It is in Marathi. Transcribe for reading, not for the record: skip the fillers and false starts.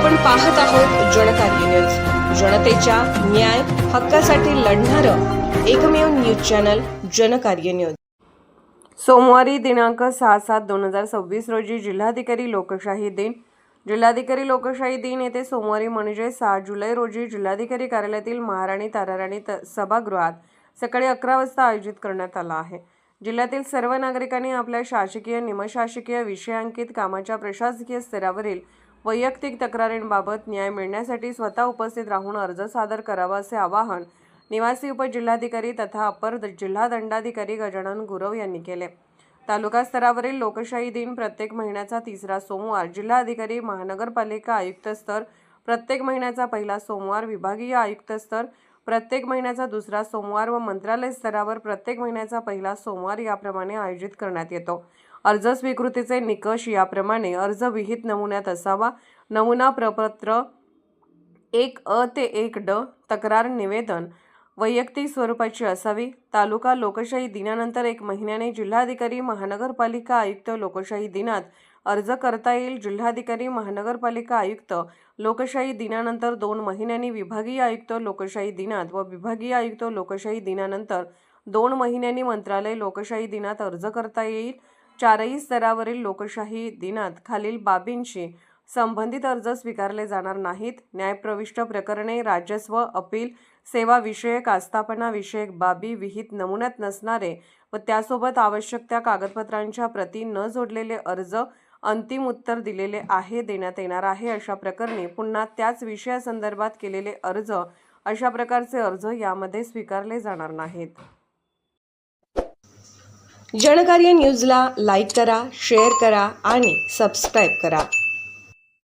आपण पाहत आहोत जनकार्य न्यूज, जनतेच्या न्याय हक्कासाठी लढणारं एकमेव न्यूज चॅनल जनकार्य न्यूज। सोमवारी दिनांक 6/7/2026 रोजी जिल्हाधिकारी लोकशाही दिन येथे सोमवारी म्हणजे 6 जुलै रोजी जिल्हाधिकारी कार्यालयातील महाराणी ताराराणी सभागृहात सकाळी 11 वाजता आयोजित करण्यात आला आहे। जिल्ह्यातील सर्व नागरिकांनी आपल्या शासकीय निमशासकीय विषयांकित कामाच्या प्रशासकीय स्तरावरील वैयक्तिक तक्रारींबाबत न्याय मिळण्यासाठी स्वतः उपस्थित राहून अर्ज सादर करावा असे आवाहन निवासी उपजिल्हाधिकारी तथा अपर जिल्हा दंडाधिकारी गजानन गुरव यांनी केले। तालुका स्तरावरील लोकशाही दिन प्रत्येक महिन्याचा तिसरा सोमवार, जिल्हाधिकारी महानगरपालिका आयुक्त स्तर प्रत्येक महिन्याचा पहिला सोमवार, विभागीय आयुक्त स्तर प्रत्येक महिन्याचा दुसरा सोमवार व मंत्रालय स्तरावर प्रत्येक महिन्याचा पहिला सोमवार याप्रमाणे आयोजित करण्यात येतो। अर्ज स्वीकृतीचे निकष याप्रमाणे अर्ज विहित नमुन्यात असावा। नमुना प्रपत्र 1A ते 1D तक्रार निवेदन वैयक्तिक स्वरूपाची असावी। तालुका लोकशाही दिनानंतर 1 महिन्याने जिल्हाधिकारी महानगरपालिका आयुक्त लोकशाही दिनात अर्ज करता येईल। जिल्हाधिकारी महानगरपालिका आयुक्त लोकशाही दिनानंतर 2 महिन्यांनी, विभागीय आयुक्त लोकशाही दिनात व विभागीय आयुक्त लोकशाही दिनानंतर 2 महिन्यांनी मंत्रालय लोकशाही दिनात अर्ज करता येईल। 4ही स्तरावरील लोकशाही दिनात खालील बाबींशी संबंधित अर्ज स्वीकारले जाणार नाहीत: न्यायप्रविष्ट प्रकरणे, राजस्व, अपील, सेवा विषयक, आस्थापना विषयक बाबी, विहित नमुन्यात नसणारे व त्यासोबत आवश्यक त्या कागदपत्रांच्या प्रती न जोडलेले अर्ज, अंतिम उत्तर दिलेले आहे, देण्यात येणार आहे अशा प्रकरणी पुन्हा त्याच विषयासंदर्भात केलेले अर्ज अशा प्रकारचे अर्ज यामध्ये स्वीकारले जाणार नाहीत। जनकार्य न्यूजला लाईक करा, शेअर करा आणि सबस्क्राईब करा।